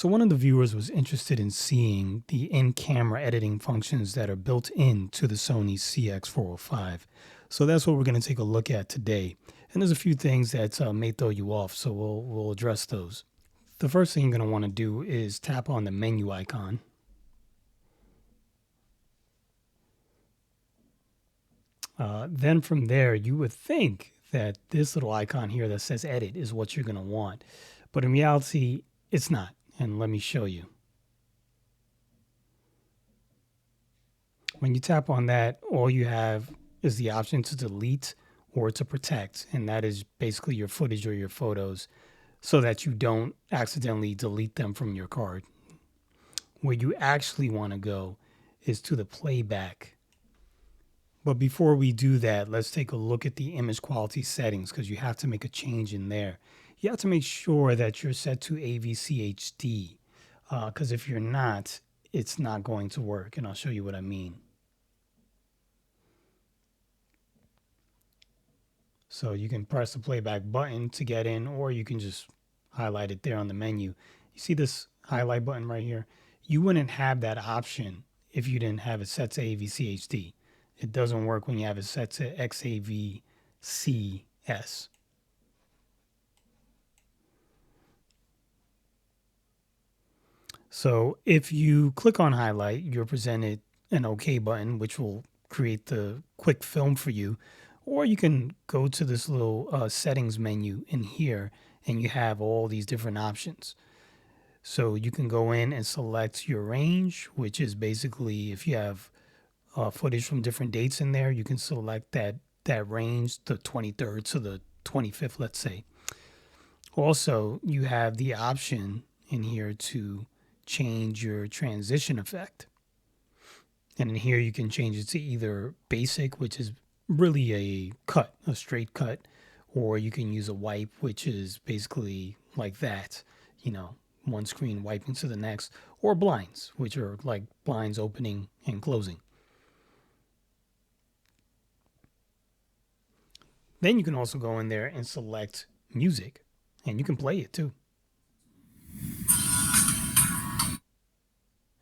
So one of the viewers was interested in seeing the in-camera editing functions that are built into the Sony CX405. So that's what we're going to take a look at today. And there's a few things that may throw you off, so we'll address those. The first thing you're going to want to do is tap on the menu icon. Then from there, you would think that this little icon here that says edit is what you're going to want. But in reality, it's not. And let me show you. When you tap on that, all you have is the option to delete or to protect. And that is basically your footage or your photos so that you don't accidentally delete them from your card. Where you actually want to go is to the playback. But before we do that, let's take a look at the image quality settings because you have to make a change in there. You have to make sure that you're set to AVC HD because if you're not, it's not going to work. And I'll show you what I mean. So you can press the playback button to get in, or you can just highlight it there on the menu. You see this highlight button right here? You wouldn't have that option if you didn't have it set to AVC HD. It doesn't work when you have it set to XAVCS. So if you click on highlight, you're presented an OK button, which will create the quick film for you. Or you can go to this little settings menu in here and you have all these different options. So you can go in and select your range, which is basically if you have footage from different dates in there, you can select that range, the 23rd to the 25th, let's say. Also, you have the option in here to change your transition effect. And in here, you can change it to either basic, which is really a cut, a straight cut, or you can use a wipe, which is basically like that, you know, one screen wiping to the next, or blinds, which are like blinds opening and closing. Then you can also go in there and select music, and you can play it too.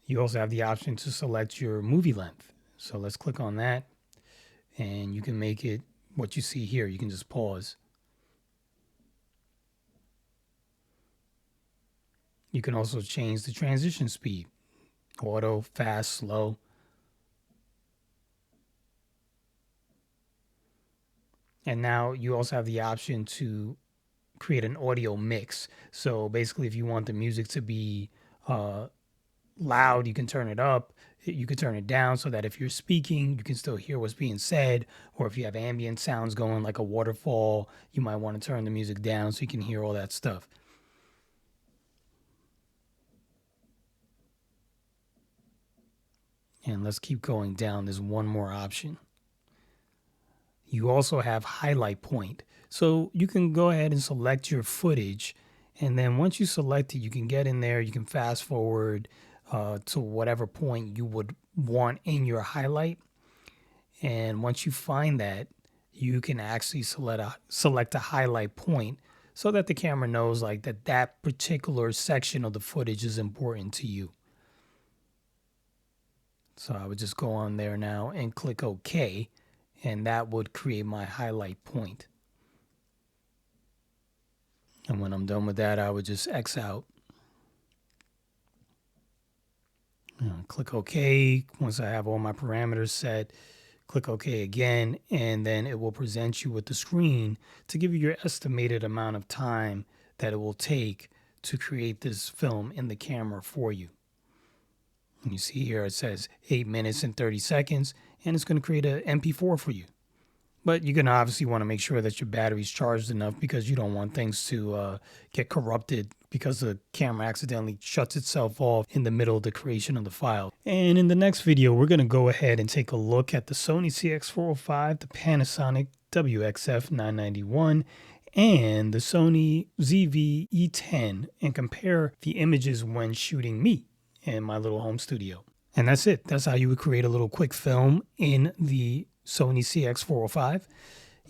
You also have the option to select your movie length. So let's click on that, and you can make it what you see here. You can just pause. You can also change the transition speed, auto, fast, slow. And now you also have the option to create an audio mix. So basically, if you want the music to be loud, you can turn it up. You can turn it down so that if you're speaking, you can still hear what's being said. Or if you have ambient sounds going like a waterfall, you might want to turn the music down so you can hear all that stuff. And let's keep going down. There's one more option. You also have highlight point. So you can go ahead and select your footage. And then once you select it, you can get in there. You can fast forward to whatever point you would want in your highlight. And once you find that, you can actually select a highlight point so that the camera knows like that particular section of the footage is important to you. So I would just go on there now and click OK, and that would create my highlight point. And when I'm done with that, I would just X out. Click OK. Once I have all my parameters set, click OK again, and then it will present you with the screen to give you your estimated amount of time that it will take to create this film in the camera for you. And you see here it says 8 minutes and 30 seconds, and it's going to create an MP4 for you. But you're going to obviously want to make sure that your battery's charged enough because you don't want things to get corrupted because the camera accidentally shuts itself off in the middle of the creation of the file. And in the next video, we're going to go ahead and take a look at the Sony CX405, the Panasonic WXF991, and the Sony ZV-E10 and compare the images when shooting me in my little home studio. And that's it. That's how you would create a little quick film in the Sony CX405.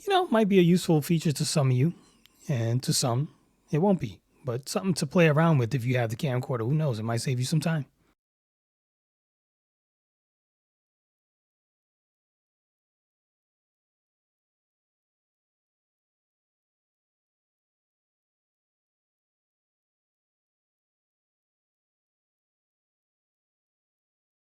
You know, might be a useful feature to some of you, and to some, it won't be. But something to play around with if you have the camcorder. Who knows? It might save you some time.